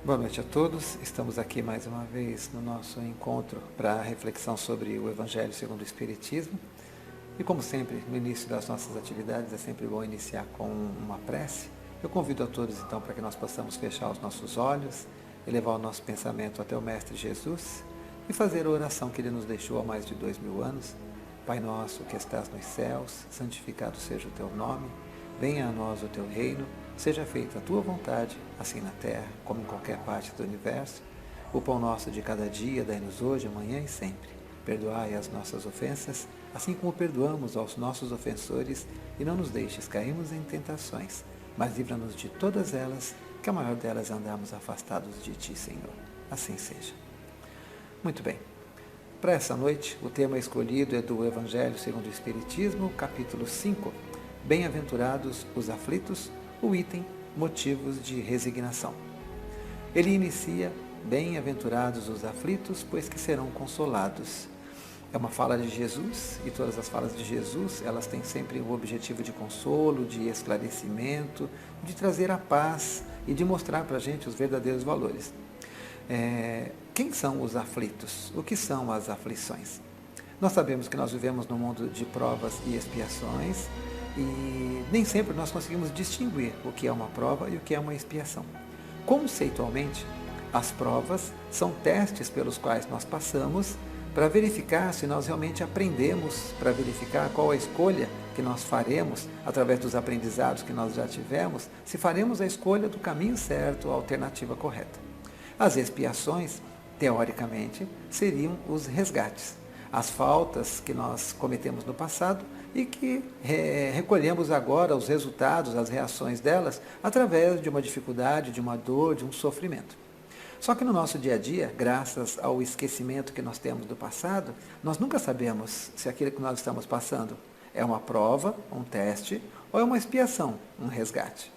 Boa noite a todos. Estamos aqui mais uma vez no nosso encontro para a reflexão sobre o Evangelho segundo o Espiritismo. E como sempre, no início das nossas atividades é sempre bom iniciar com uma prece. Eu convido a todos então para que nós possamos fechar os nossos olhos, elevar o nosso pensamento até o Mestre Jesus e fazer a oração que Ele nos deixou há mais de 2000 anos. Pai nosso que estás nos céus, santificado seja o teu nome, venha a nós o teu reino, seja feita a tua vontade, assim na terra como em qualquer parte do universo. O pão nosso de cada dia dai-nos hoje, amanhã e sempre. Perdoai as nossas ofensas, assim como perdoamos aos nossos ofensores, e não nos deixes cairmos em tentações, mas livra-nos de todas elas, que a maior delas andarmos afastados de ti, Senhor. Assim seja. Muito bem. Para essa noite, o tema escolhido é do Evangelho segundo o Espiritismo, capítulo 5, Bem-aventurados os aflitos, o item motivos de resignação. Ele inicia: bem-aventurados os aflitos, pois que serão consolados. É uma fala de Jesus, e todas as falas de Jesus, elas têm sempre o objetivo de consolo, de esclarecimento, de trazer a paz e de mostrar para a gente os verdadeiros valores. Quem são os aflitos? O que são as aflições? Nós sabemos que nós vivemos num mundo de provas e expiações, e nem sempre nós conseguimos distinguir o que é uma prova e o que é uma expiação. Conceitualmente, as provas são testes pelos quais nós passamos para verificar se nós realmente aprendemos, para verificar qual a escolha que nós faremos através dos aprendizados que nós já tivemos, se faremos a escolha do caminho certo, a alternativa correta. As expiações, teoricamente, seriam os resgates, as faltas que nós cometemos no passado e que recolhemos agora os resultados, as reações delas, através de uma dificuldade, de uma dor, de um sofrimento. Só que no nosso dia a dia, graças ao esquecimento que nós temos do passado, nós nunca sabemos se aquilo que nós estamos passando é uma prova, um teste, ou é uma expiação, um resgate.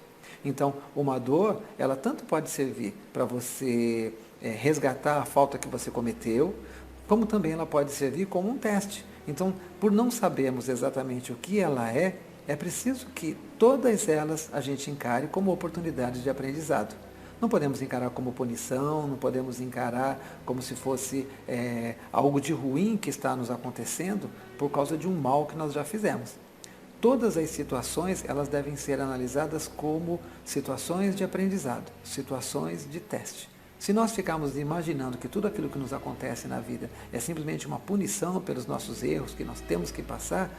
Então, uma dor, ela tanto pode servir para você resgatar a falta que você cometeu, como também ela pode servir como um teste. Então, por não sabermos exatamente o que ela é preciso que todas elas a gente encare como oportunidades de aprendizado. Não podemos encarar como punição, não podemos encarar como se fosse algo de ruim que está nos acontecendo por causa de um mal que nós já fizemos. Todas as situações, elas devem ser analisadas como situações de aprendizado, situações de teste. Se nós ficarmos imaginando que tudo aquilo que nos acontece na vida é simplesmente uma punição pelos nossos erros que nós temos que passar,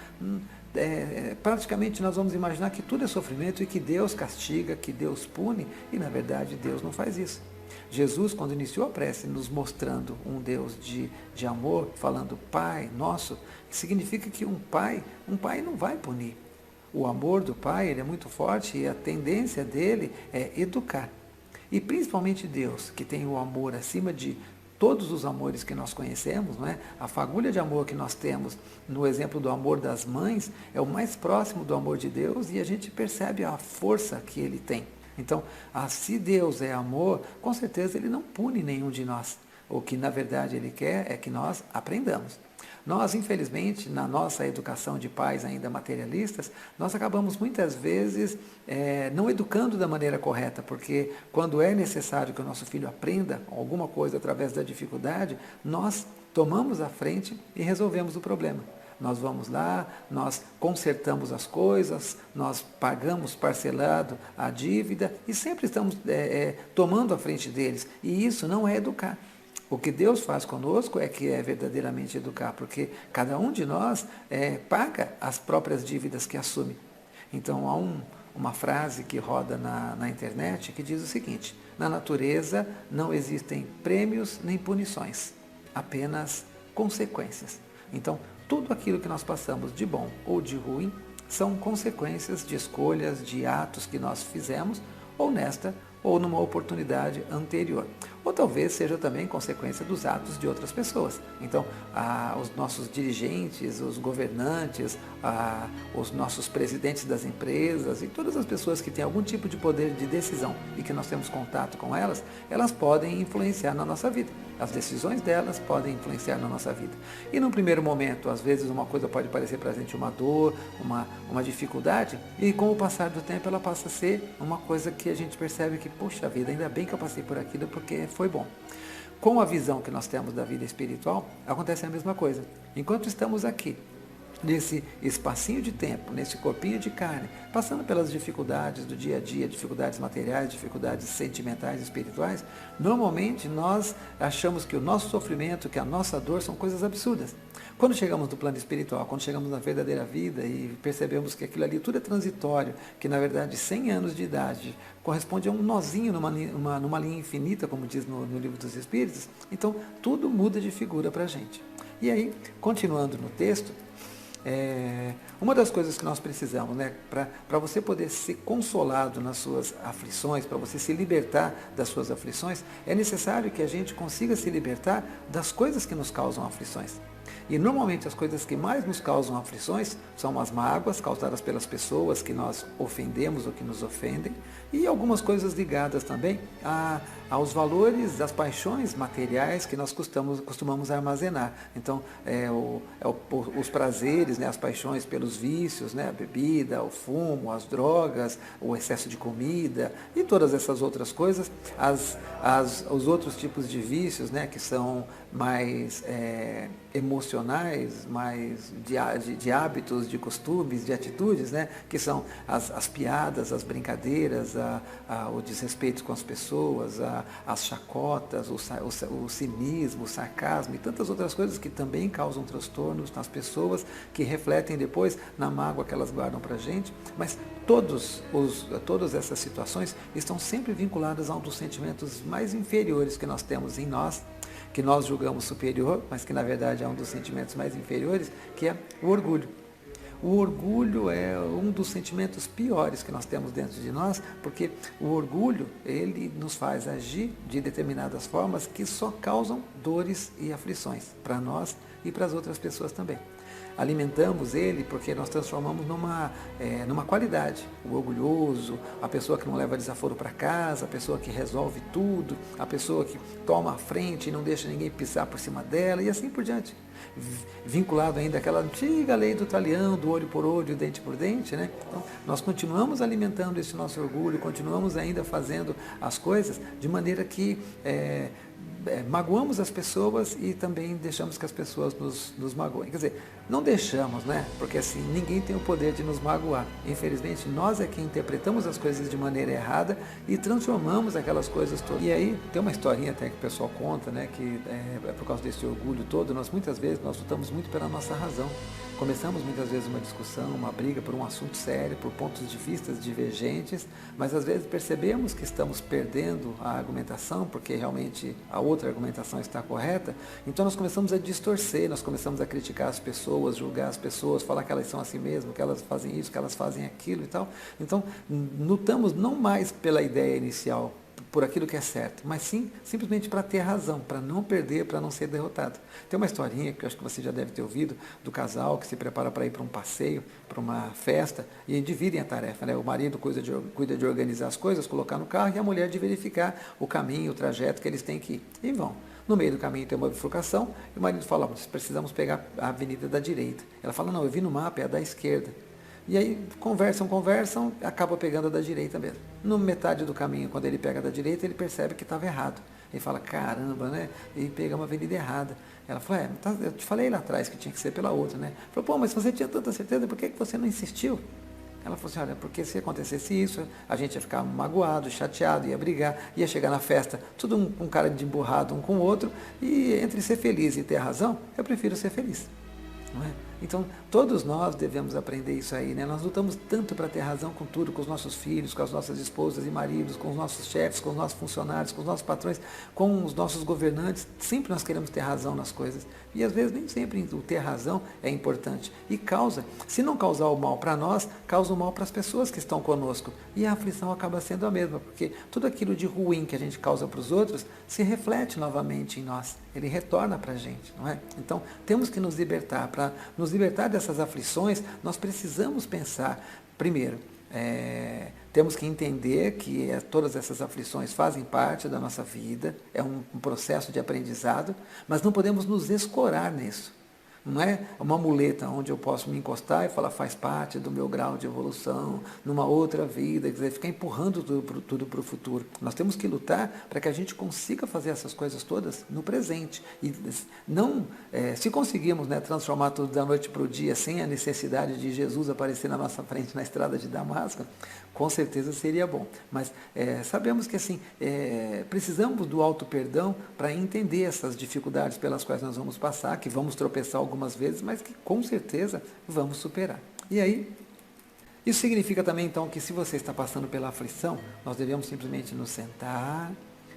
praticamente nós vamos imaginar que tudo é sofrimento e que Deus castiga, que Deus pune, e na verdade Deus não faz isso. Jesus, quando iniciou a prece, nos mostrando um Deus de amor, falando Pai Nosso, significa que um pai não vai punir. O amor do Pai, ele é muito forte e a tendência dele é educar. E principalmente Deus, que tem o amor acima de todos os amores que nós conhecemos, não é? A fagulha de amor que nós temos no exemplo do amor das mães é o mais próximo do amor de Deus, e a gente percebe a força que ele tem. Então, se Deus é amor, com certeza ele não pune nenhum de nós. O que na verdade ele quer é que nós aprendamos. Nós, infelizmente, na nossa educação de pais ainda materialistas, nós acabamos muitas vezes não educando da maneira correta, porque quando é necessário que o nosso filho aprenda alguma coisa através da dificuldade, nós tomamos a frente e resolvemos o problema. Nós vamos lá, nós consertamos as coisas, nós pagamos parcelado a dívida e sempre estamos tomando a frente deles. E isso não é educar. O que Deus faz conosco é que é verdadeiramente educar, porque cada um de nós paga as próprias dívidas que assume. Então, há uma frase que roda na internet que diz o seguinte: na natureza não existem prêmios nem punições, apenas consequências. Então, tudo aquilo que nós passamos de bom ou de ruim são consequências de escolhas, de atos que nós fizemos, ou nesta ou numa oportunidade anterior. ou talvez seja também consequência dos atos de outras pessoas. Então, os nossos dirigentes, os governantes, os nossos presidentes das empresas e todas as pessoas que têm algum tipo de poder de decisão e que nós temos contato com elas, elas podem influenciar na nossa vida. As decisões delas podem influenciar na nossa vida. E num primeiro momento, às vezes uma coisa pode parecer para a gente uma dor, uma dificuldade, e com o passar do tempo ela passa a ser uma coisa que a gente percebe que, puxa vida, ainda bem que eu passei por aquilo porque foi bom. Com a visão que nós temos da vida espiritual, acontece a mesma coisa. Enquanto estamos aqui, nesse espacinho de tempo, nesse corpinho de carne, passando pelas dificuldades do dia a dia, dificuldades materiais, dificuldades sentimentais, espirituais, normalmente nós achamos que o nosso sofrimento, que a nossa dor são coisas absurdas. Quando chegamos no plano espiritual, quando chegamos na verdadeira vida e percebemos que aquilo ali tudo é transitório, que na verdade 100 anos de idade corresponde a um nozinho numa linha infinita, como diz no Livro dos Espíritos, então tudo muda de figura para a gente. E aí, continuando no texto, uma das coisas que nós precisamos, né, para você poder ser consolado nas suas aflições, para você se libertar das suas aflições, é necessário que a gente consiga se libertar das coisas que nos causam aflições. E normalmente as coisas que mais nos causam aflições são as mágoas causadas pelas pessoas que nós ofendemos ou que nos ofendem, e algumas coisas ligadas também aos valores, às paixões materiais que nós costumamos armazenar. Então, os prazeres, né, as paixões pelos vícios, né, a bebida, o fumo, as drogas, o excesso de comida e todas essas outras coisas, os outros tipos de vícios, né, que são mais emocionais, mais de hábitos, de costumes, de atitudes, né, que são as piadas, as brincadeiras, o desrespeito com as pessoas, as chacotas, o cinismo, o sarcasmo e tantas outras coisas que também causam transtornos nas pessoas, que refletem depois na mágoa que elas guardam para a gente. Mas todas essas situações estão sempre vinculadas a um dos sentimentos mais inferiores que nós temos em nós, que nós julgamos superior, mas que na verdade é um dos sentimentos mais inferiores, que é o orgulho. O orgulho é um dos sentimentos piores que nós temos dentro de nós, porque o orgulho, ele nos faz agir de determinadas formas que só causam dores e aflições para nós e para as outras pessoas também. Alimentamos ele porque nós transformamos numa qualidade. O orgulhoso, a pessoa que não leva desaforo para casa, a pessoa que resolve tudo, a pessoa que toma a frente e não deixa ninguém pisar por cima dela e assim por diante. Vinculado ainda àquela antiga lei do talião, do olho por olho, dente por dente, né? Então, nós continuamos alimentando esse nosso orgulho, continuamos ainda fazendo as coisas de maneira que magoamos as pessoas e também deixamos que as pessoas nos magoem. Quer dizer, não deixamos, né? Porque assim, ninguém tem o poder de nos magoar. Infelizmente, nós é que interpretamos as coisas de maneira errada e transformamos aquelas coisas todas. E aí, tem uma historinha até que o pessoal conta, né? Que é por causa desse orgulho todo, muitas vezes nós lutamos muito pela nossa razão. Começamos muitas vezes uma discussão, uma briga por um assunto sério, por pontos de vista divergentes, mas às vezes percebemos que estamos perdendo a argumentação, porque realmente a outra argumentação está correta, então nós começamos a distorcer, nós começamos a criticar as pessoas, julgar as pessoas, falar que elas são assim mesmo, que elas fazem isso, que elas fazem aquilo e tal. Então, lutamos não mais pela ideia inicial, por aquilo que é certo, mas sim simplesmente para ter razão, para não perder, para não ser derrotado. Tem uma historinha que eu acho que você já deve ter ouvido, do casal que se prepara para ir para um passeio, para uma festa, e dividem a tarefa, né? O marido cuida de organizar as coisas, colocar no carro, e a mulher de verificar o caminho, o trajeto que eles têm que ir. E vão. No meio do caminho tem uma bifurcação, e o marido fala, precisamos pegar a avenida da direita. Ela fala, não, eu vi no mapa, é a da esquerda. E aí conversam, acaba pegando a da direita mesmo. No metade do caminho, quando ele pega a da direita, ele percebe que estava errado. Ele fala, caramba, né? E pega uma avenida errada. Ela falou, eu te falei lá atrás que tinha que ser pela outra, né? Falou, pô, mas se você tinha tanta certeza, por que você não insistiu? Ela falou assim, olha, porque se acontecesse isso, a gente ia ficar magoado, chateado, ia brigar, ia chegar na festa, tudo um cara de emburrado um com o outro, e entre ser feliz e ter razão, eu prefiro ser feliz. Não é? Então, todos nós devemos aprender isso aí, né? Nós lutamos tanto para ter razão com tudo, com os nossos filhos, com as nossas esposas e maridos, com os nossos chefes, com os nossos funcionários, com os nossos patrões, com os nossos governantes. Sempre nós queremos ter razão nas coisas. E às vezes nem sempre o ter razão é importante. E causa, se não causar o mal para nós, causa o mal para as pessoas que estão conosco. E a aflição acaba sendo a mesma, porque tudo aquilo de ruim que a gente causa para os outros se reflete novamente em nós. Ele retorna para a gente, não é? Então, temos que nos libertar. Para nos libertar dessas aflições, nós precisamos pensar, primeiro, temos que entender que todas essas aflições fazem parte da nossa vida, é um processo de aprendizado, mas não podemos nos escorar nisso. Não é uma muleta onde eu posso me encostar e falar faz parte do meu grau de evolução, numa outra vida, quer dizer, ficar empurrando tudo para o futuro. Nós temos que lutar para que a gente consiga fazer essas coisas todas no presente. E não, se conseguirmos, né, transformar tudo da noite para o dia sem a necessidade de Jesus aparecer na nossa frente na estrada de Damasco, com certeza seria bom. Mas sabemos que assim, precisamos do auto-perdão para entender essas dificuldades pelas quais nós vamos passar, que vamos tropeçar algumas vezes, mas que com certeza vamos superar. E aí, isso significa também então que se você está passando pela aflição, nós devemos simplesmente nos sentar,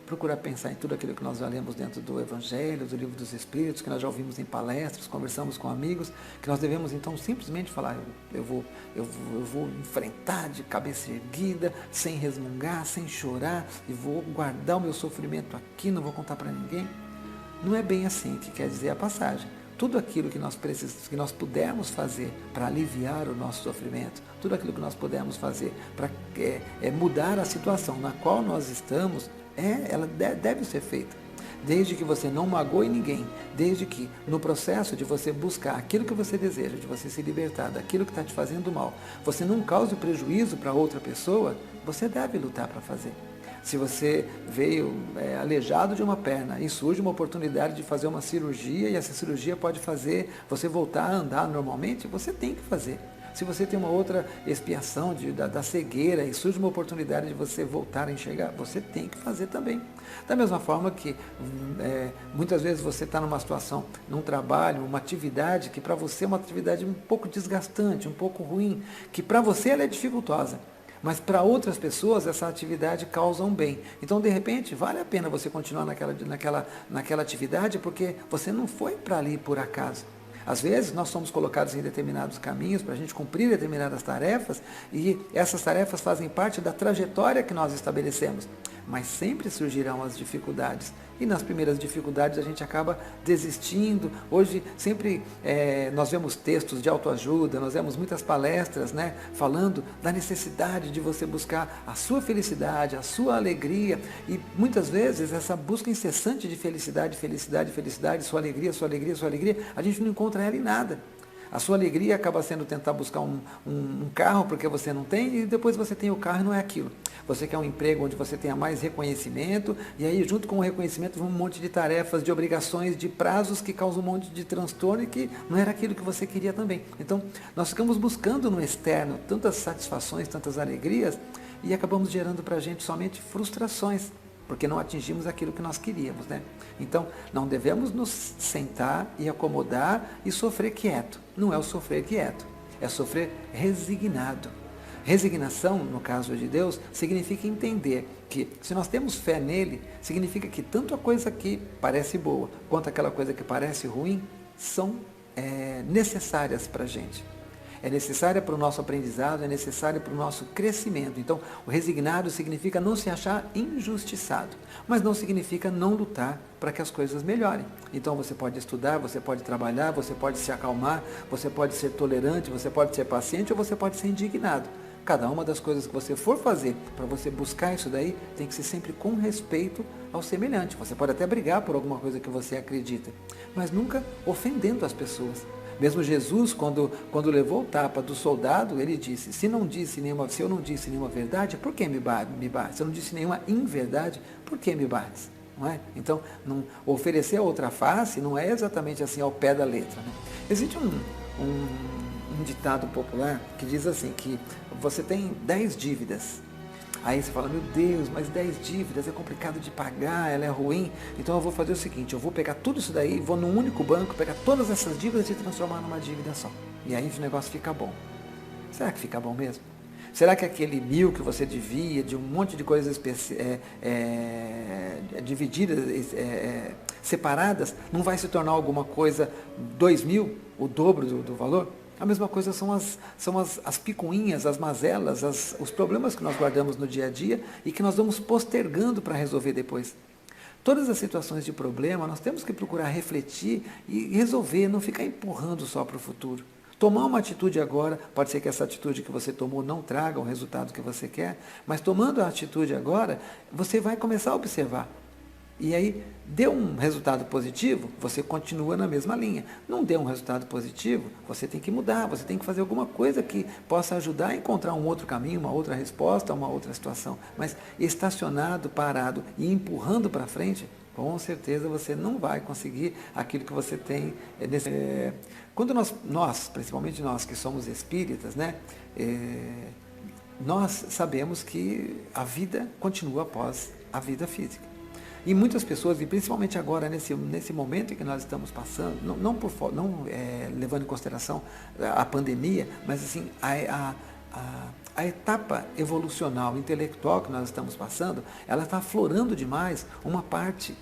procurar pensar em tudo aquilo que nós já lemos dentro do Evangelho, do Livro dos Espíritos, que nós já ouvimos em palestras, conversamos com amigos, que nós devemos então simplesmente falar, eu vou enfrentar de cabeça erguida, sem resmungar, sem chorar, e vou guardar o meu sofrimento aqui, não vou contar para ninguém. Não é bem assim que quer dizer a passagem. Tudo aquilo que nós pudermos fazer para aliviar o nosso sofrimento, tudo aquilo que nós pudermos fazer para mudar a situação na qual nós estamos, ela deve ser feita. Desde que você não magoe ninguém, desde que no processo de você buscar aquilo que você deseja, de você se libertar daquilo que está te fazendo mal, você não cause prejuízo para outra pessoa, você deve lutar para fazer. Se você veio aleijado de uma perna e surge uma oportunidade de fazer uma cirurgia e essa cirurgia pode fazer você voltar a andar normalmente, você tem que fazer. Se você tem uma outra expiação da cegueira e surge uma oportunidade de você voltar a enxergar, você tem que fazer também. Da mesma forma que muitas vezes você está numa situação, num trabalho, uma atividade que para você é uma atividade um pouco desgastante, um pouco ruim, que para você ela é dificultosa. Mas para outras pessoas essa atividade causa um bem. Então, de repente, vale a pena você continuar naquela atividade porque você não foi para ali por acaso. Às vezes, nós somos colocados em determinados caminhos para a gente cumprir determinadas tarefas e essas tarefas fazem parte da trajetória que nós estabelecemos. Mas sempre surgirão as dificuldades. E nas primeiras dificuldades a gente acaba desistindo. Hoje sempre nós vemos textos de autoajuda, nós vemos muitas palestras, né, falando da necessidade de você buscar a sua felicidade, a sua alegria. E muitas vezes essa busca incessante de felicidade, felicidade, felicidade, sua alegria, sua alegria, sua alegria, a gente não encontra ela em nada. A sua alegria acaba sendo tentar buscar um carro porque você não tem e depois você tem o carro e não é aquilo. Você quer um emprego onde você tenha mais reconhecimento e aí junto com o reconhecimento vem um monte de tarefas, de obrigações, de prazos que causam um monte de transtorno e que não era aquilo que você queria também. Então, nós ficamos buscando no externo tantas satisfações, tantas alegrias e acabamos gerando para a gente somente frustrações, porque não atingimos aquilo que nós queríamos, né? Então, não devemos nos sentar e acomodar e sofrer quieto. Não é o sofrer quieto, é sofrer resignado. Resignação, no caso de Deus, significa entender que se nós temos fé nele, significa que tanto a coisa que parece boa, quanto aquela coisa que parece ruim, são necessárias para a gente. É necessária para o nosso aprendizado, é necessária para o nosso crescimento. Então, o resignado significa não se achar injustiçado, mas não significa não lutar para que as coisas melhorem. Então, você pode estudar, você pode trabalhar, você pode se acalmar, você pode ser tolerante, você pode ser paciente ou você pode ser indignado. Cada uma das coisas que você for fazer para você buscar isso daí tem que ser sempre com respeito ao semelhante. Você pode até brigar por alguma coisa que você acredita, mas nunca ofendendo as pessoas. Mesmo Jesus, quando levou o tapa do soldado, ele disse, se eu não disse nenhuma verdade, por que me bates? Se eu não disse nenhuma inverdade, por que me bates? Não é? Então, oferecer a outra face não é exatamente assim ao pé da letra. Né? Existe um ditado popular que diz assim, que você tem 10 dívidas. Aí você fala, meu Deus, mas 10 dívidas, é complicado de pagar, ela é ruim. Então eu vou fazer o seguinte, eu vou pegar tudo isso daí, vou num único banco, pegar todas essas dívidas e transformar numa dívida só. E aí o negócio fica bom. Será que fica bom mesmo? Será que aquele 1.000 que você devia, de um monte de coisas divididas, separadas, não vai se tornar alguma coisa 2.000, o dobro do valor? A mesma coisa são as picuinhas, as mazelas, os problemas que nós guardamos no dia a dia e que nós vamos postergando para resolver depois. Todas as situações de problema, nós temos que procurar refletir e resolver, não ficar empurrando só para o futuro. Tomar uma atitude agora, pode ser que essa atitude que você tomou não traga o resultado que você quer, mas tomando a atitude agora, você vai começar a observar. E aí, deu um resultado positivo, você continua na mesma linha. Não deu um resultado positivo, você tem que mudar, você tem que fazer alguma coisa que possa ajudar a encontrar um outro caminho, uma outra resposta, uma outra situação. Mas estacionado, parado e empurrando para frente, com certeza você não vai conseguir aquilo que você tem. Quando nós, principalmente nós que somos espíritas, né, nós sabemos que a vida continua após a vida física. E muitas pessoas, e principalmente agora, nesse momento em que nós estamos passando, não levando em consideração a pandemia, mas assim, a etapa evolucional, intelectual que nós estamos passando, ela está aflorando demais uma parte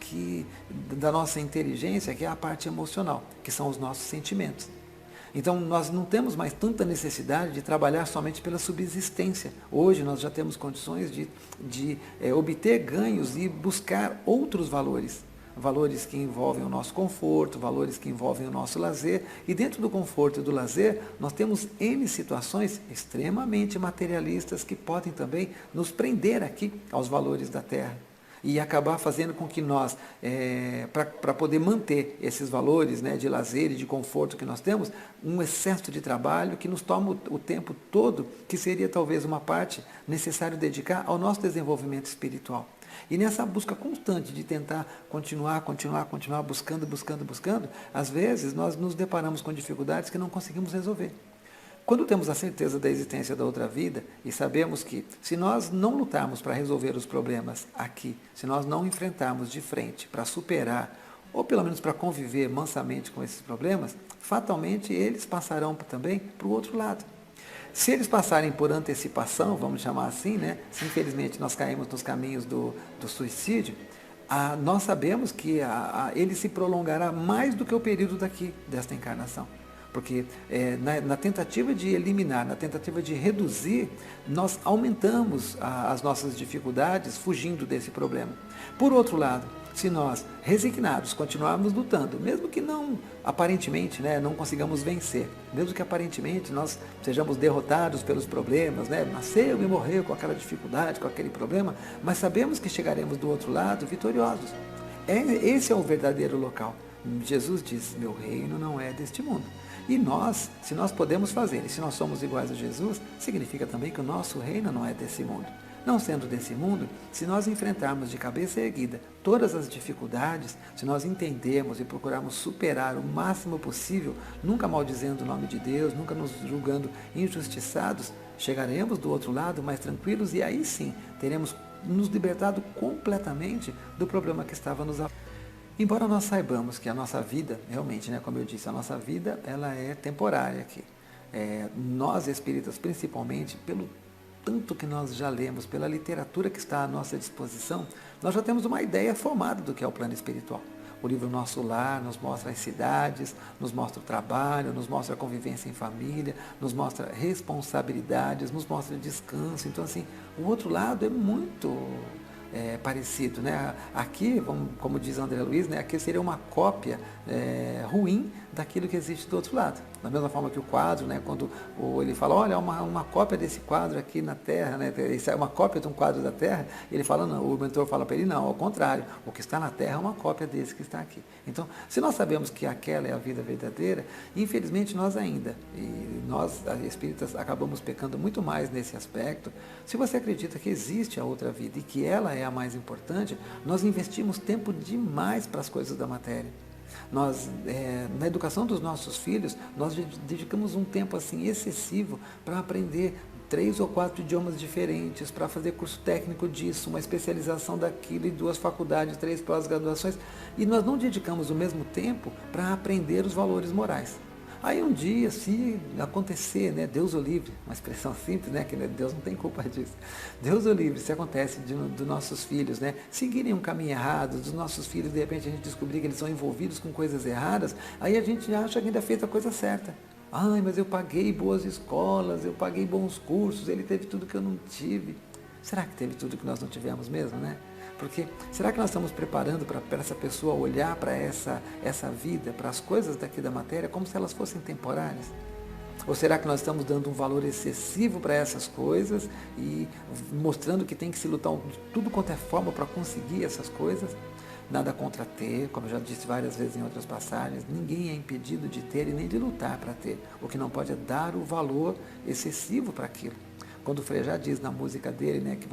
da nossa inteligência, que é a parte emocional, que são os nossos sentimentos. Então, nós não temos mais tanta necessidade de trabalhar somente pela subsistência. Hoje, nós já temos condições de obter ganhos e buscar outros valores. Valores que envolvem o nosso conforto, valores que envolvem o nosso lazer. E dentro do conforto e do lazer, nós temos N situações extremamente materialistas que podem também nos prender aqui aos valores da Terra. E acabar fazendo com que nós, para poder manter esses valores, né, de lazer e de conforto que nós temos, um excesso de trabalho que nos toma o tempo todo, que seria talvez uma parte necessário dedicar ao nosso desenvolvimento espiritual. E nessa busca constante de tentar continuar, buscando, às vezes nós nos deparamos com dificuldades que não conseguimos resolver. Quando temos a certeza da existência da outra vida e sabemos que, se nós não lutarmos para resolver os problemas aqui, se nós não enfrentarmos de frente para superar, ou pelo menos para conviver mansamente com esses problemas, fatalmente eles passarão também para o outro lado. Se eles passarem por antecipação, vamos chamar assim, né? Se infelizmente nós caímos nos caminhos do suicídio, nós sabemos que ele se prolongará mais do que o período desta encarnação. Porque na tentativa de eliminar, na tentativa de reduzir, nós aumentamos as nossas dificuldades fugindo desse problema. Por outro lado, se nós, resignados, continuarmos lutando, mesmo que não, aparentemente, né, não consigamos vencer, mesmo que aparentemente nós sejamos derrotados pelos problemas, né, nasceu e morreu com aquela dificuldade, com aquele problema, mas sabemos que chegaremos do outro lado vitoriosos. Esse é o verdadeiro local. Jesus diz, meu reino não é deste mundo. E nós, se nós podemos fazer, e se nós somos iguais a Jesus, significa também que o nosso reino não é desse mundo. Não sendo desse mundo, se nós enfrentarmos de cabeça erguida todas as dificuldades, se nós entendermos e procurarmos superar o máximo possível, nunca maldizendo o nome de Deus, nunca nos julgando injustiçados, chegaremos do outro lado mais tranquilos e aí sim teremos nos libertado completamente do problema que estava nos afligindo. Embora nós saibamos que a nossa vida, realmente, né, como eu disse, a nossa vida ela é temporária aqui. Nós espíritas, principalmente, pelo tanto que nós já lemos, pela literatura que está à nossa disposição, nós já temos uma ideia formada do que é o plano espiritual. O livro Nosso Lar nos mostra as cidades, nos mostra o trabalho, nos mostra a convivência em família, nos mostra responsabilidades, nos mostra descanso. Então, assim, o outro lado é muito parecido, né? Aqui, como diz André Luiz, né? Aqui seria uma cópia ruim daquilo que existe do outro lado. Da mesma forma que o quadro, né? Quando ele fala, olha, uma cópia desse quadro aqui na Terra, né? Isso é uma cópia de um quadro da Terra, ele fala, não, o mentor fala para ele, não, ao contrário, o que está na Terra é uma cópia desse que está aqui. Então, se nós sabemos que aquela é a vida verdadeira, infelizmente nós ainda, e nós espíritas acabamos pecando muito mais nesse aspecto. Se você acredita que existe a outra vida e que ela é a mais importante, nós investimos tempo demais para as coisas da matéria. Nós, na educação dos nossos filhos, nós dedicamos um tempo assim excessivo para aprender 3 ou 4 idiomas diferentes, para fazer curso técnico disso, uma especialização daquilo e 2 faculdades, 3 pós-graduações, e nós não dedicamos o mesmo tempo para aprender os valores morais. Aí um dia, se acontecer, né, Deus o livre, uma expressão simples, né, que Deus não tem culpa disso. Deus o livre, se acontece dos nossos filhos, né, seguirem um caminho errado, dos nossos filhos, de repente a gente descobrir que eles são envolvidos com coisas erradas, aí a gente acha que ainda fez a coisa certa. Ai, mas eu paguei boas escolas, eu paguei bons cursos, ele teve tudo que eu não tive. Será que teve tudo que nós não tivemos mesmo, né? Porque será que nós estamos preparando para essa pessoa olhar para essa vida, para as coisas daqui da matéria, como se elas fossem temporárias? Ou será que nós estamos dando um valor excessivo para essas coisas e mostrando que tem que se lutar de tudo quanto é forma para conseguir essas coisas? Nada contra ter, como eu já disse várias vezes em outras passagens, ninguém é impedido de ter e nem de lutar para ter. O que não pode é dar o valor excessivo para aquilo. Quando o Frejá diz na música dele, né, que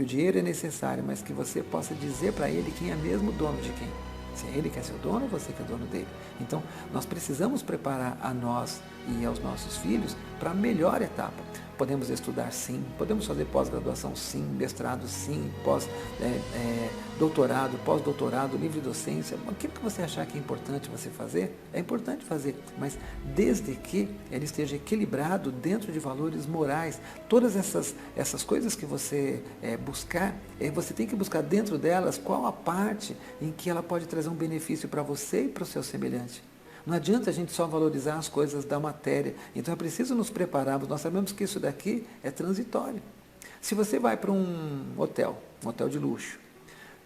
o dinheiro é necessário, mas que você possa dizer para ele quem é mesmo dono de quem. Se é ele que é seu dono ou você que é dono dele. Então, nós precisamos preparar a nós e aos nossos filhos para a melhor etapa. Podemos estudar sim, podemos fazer pós-graduação sim, mestrado sim, doutorado, pós-doutorado, livre docência, aquilo que você achar que é importante você fazer, é importante fazer, mas desde que ele esteja equilibrado dentro de valores morais. Todas essas coisas que você buscar, você tem que buscar dentro delas qual a parte em que ela pode trazer um benefício para você e para o seu semelhante. Não adianta a gente só valorizar as coisas da matéria. Então é preciso nos prepararmos. Nós sabemos que isso daqui é transitório. Se você vai para um hotel de luxo,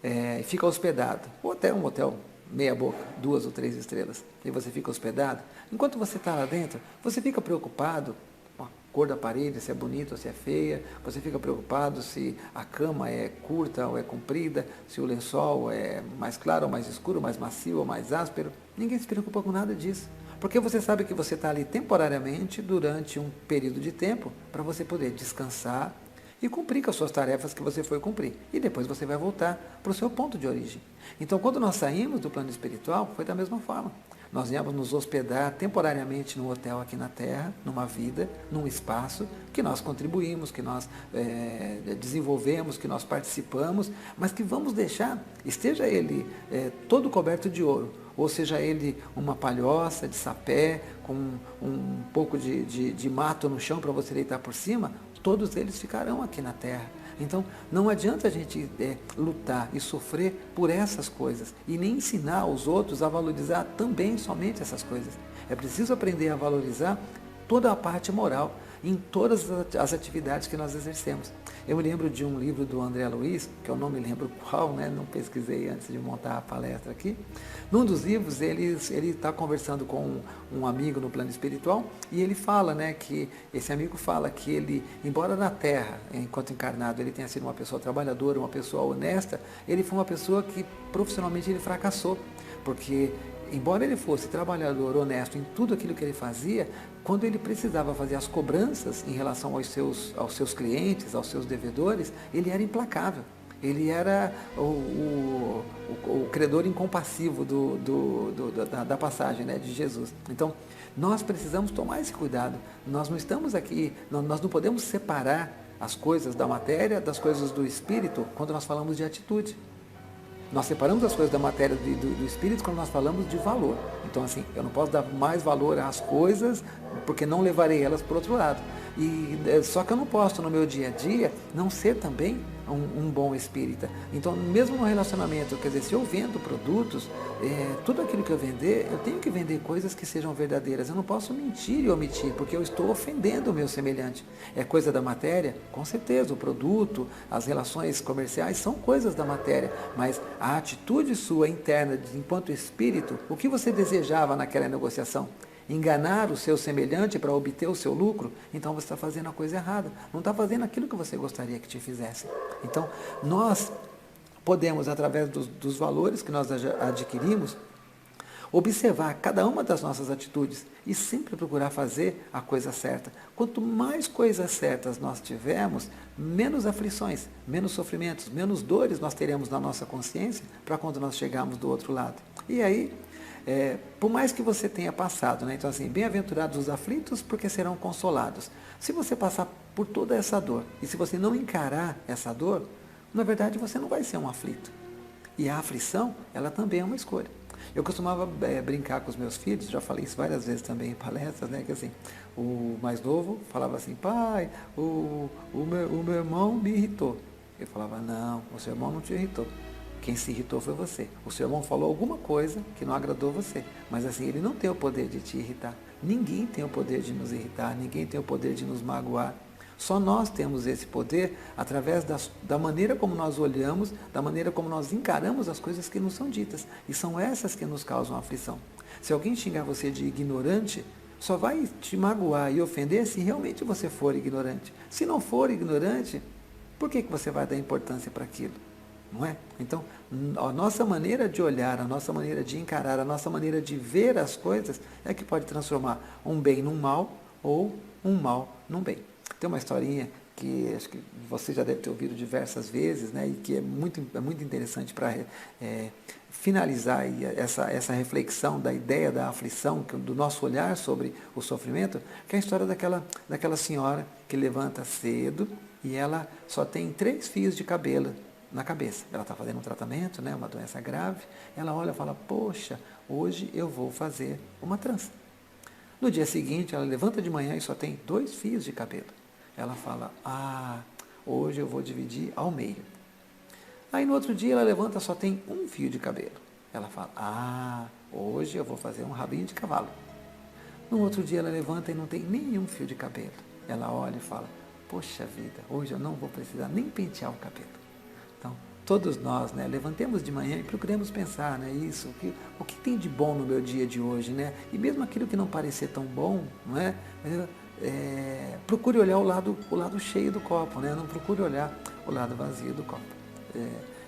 e fica hospedado, um hotel meia boca, 2 ou 3 estrelas, e você fica hospedado, enquanto você está lá dentro, você fica preocupado com a cor da parede, se é bonita ou se é feia, você fica preocupado se a cama é curta ou é comprida, se o lençol é mais claro ou mais escuro, mais macio ou mais áspero. Ninguém se preocupa com nada disso, porque você sabe que você está ali temporariamente, durante um período de tempo, para você poder descansar e cumprir com as suas tarefas que você foi cumprir. E depois você vai voltar para o seu ponto de origem. Então, quando nós saímos do plano espiritual, foi da mesma forma. Nós íamos nos hospedar temporariamente num hotel aqui na Terra, numa vida, num espaço que nós contribuímos, que nós desenvolvemos, que nós participamos, mas que vamos deixar, esteja ele todo coberto de ouro, ou seja ele uma palhoça de sapé, com um pouco de mato no chão para você deitar por cima, todos eles ficarão aqui na Terra. Então, não adianta a gente lutar e sofrer por essas coisas e nem ensinar os outros a valorizar também somente essas coisas. É preciso aprender a valorizar toda a parte moral em todas as atividades que nós exercemos. Eu me lembro de um livro do André Luiz, que eu não me lembro qual, né? Não pesquisei antes de montar a palestra aqui. Num dos livros, ele está conversando com um amigo no plano espiritual e ele fala, né, que esse amigo fala que ele, embora na Terra, enquanto encarnado, ele tenha sido uma pessoa trabalhadora, uma pessoa honesta, ele foi uma pessoa que profissionalmente ele fracassou, porque embora ele fosse trabalhador, honesto em tudo aquilo que ele fazia, quando ele precisava fazer as cobranças em relação aos seus clientes, aos seus devedores, ele era implacável. Ele era o credor incompassivo da passagem, né, de Jesus. Então, nós precisamos tomar esse cuidado. Nós não estamos aqui, nós não podemos separar as coisas da matéria das coisas do espírito quando nós falamos de atitude. Nós separamos as coisas da matéria do espírito quando nós falamos de valor. Então, assim, eu não posso dar mais valor às coisas porque não levarei elas para o outro lado. Só que eu não posso, no meu dia a dia, não ser também um bom espírita. Então, mesmo no relacionamento, quer dizer, se eu vendo produtos, tudo aquilo que eu vender, eu tenho que vender coisas que sejam verdadeiras. Eu não posso mentir e omitir, porque eu estou ofendendo o meu semelhante. É coisa da matéria? Com certeza, o produto, as relações comerciais são coisas da matéria, mas a atitude sua interna, enquanto espírito, o que você desejava naquela negociação? Enganar o seu semelhante para obter o seu lucro, então você está fazendo a coisa errada, não está fazendo aquilo que você gostaria que te fizesse. Então, nós podemos, através dos valores que nós adquirimos, observar cada uma das nossas atitudes e sempre procurar fazer a coisa certa. Quanto mais coisas certas nós tivermos, menos aflições, menos sofrimentos, menos dores nós teremos na nossa consciência para quando nós chegarmos do outro lado. E aí, Por mais que você tenha passado, né? Então assim, bem-aventurados os aflitos, porque serão consolados. Se você passar por toda essa dor, e se você não encarar essa dor, na verdade você não vai ser um aflito. E a aflição, ela também é uma escolha. Eu costumava brincar com os meus filhos, já falei isso várias vezes também em palestras, né? Que assim, o mais novo falava assim, pai, o meu irmão me irritou. Eu falava, não, o seu irmão não te irritou. Quem se irritou foi você. O seu irmão falou alguma coisa que não agradou você. Mas assim, ele não tem o poder de te irritar. Ninguém tem o poder de nos irritar, ninguém tem o poder de nos magoar. Só nós temos esse poder através da maneira como nós olhamos, da maneira como nós encaramos as coisas que nos são ditas. E são essas que nos causam aflição. Se alguém xingar você de ignorante, só vai te magoar e ofender se realmente você for ignorante. Se não for ignorante, por que você vai dar importância para aquilo? Não é? Então, a nossa maneira de olhar, a nossa maneira de encarar, a nossa maneira de ver as coisas é que pode transformar um bem num mal ou um mal num bem. Tem uma historinha que acho que você já deve ter ouvido diversas vezes, né, e que é muito interessante para finalizar essa reflexão da ideia da aflição, do nosso olhar sobre o sofrimento, que é a história daquela senhora que levanta cedo e ela só tem 3 fios de cabelo na cabeça. Ela está fazendo um tratamento, né, uma doença grave. Ela olha e fala, poxa, hoje eu vou fazer uma trança. No dia seguinte, ela levanta de manhã e só tem 2 fios de cabelo. Ela fala, hoje eu vou dividir ao meio. Aí no outro dia ela levanta e só tem 1 fio de cabelo. Ela fala, hoje eu vou fazer um rabinho de cavalo. No outro dia ela levanta e não tem nenhum fio de cabelo. Ela olha e fala, poxa vida, hoje eu não vou precisar nem pentear o cabelo. Então, todos nós, né, levantemos de manhã e procuremos pensar, né, o que tem de bom no meu dia de hoje, né? E mesmo aquilo que não parecer tão bom, não é? Procure olhar o lado cheio do copo, né? Não procure olhar o lado vazio do copo.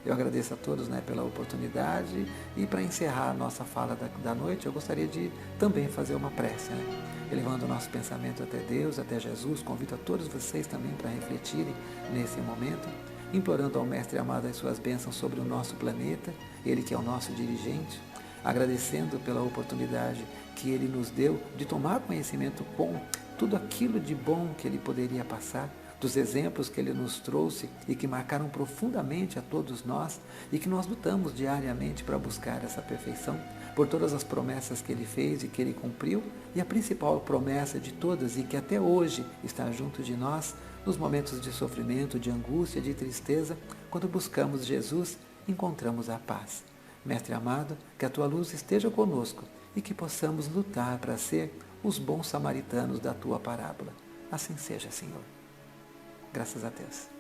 Eu agradeço a todos, né, pela oportunidade e para encerrar a nossa fala da noite, eu gostaria de também fazer uma prece, né? Elevando o nosso pensamento até Deus, até Jesus, convido a todos vocês também para refletirem nesse momento, implorando ao Mestre amado as suas bênçãos sobre o nosso planeta, Ele que é o nosso dirigente, agradecendo pela oportunidade que Ele nos deu de tomar conhecimento com tudo aquilo de bom que Ele poderia passar, dos exemplos que Ele nos trouxe e que marcaram profundamente a todos nós e que nós lutamos diariamente para buscar essa perfeição, por todas as promessas que Ele fez e que Ele cumpriu, e a principal promessa de todas e que até hoje está junto de nós, nos momentos de sofrimento, de angústia, de tristeza, quando buscamos Jesus, encontramos a paz. Mestre amado, que a Tua luz esteja conosco e que possamos lutar para ser os bons samaritanos da Tua parábola. Assim seja, Senhor. Graças a Deus.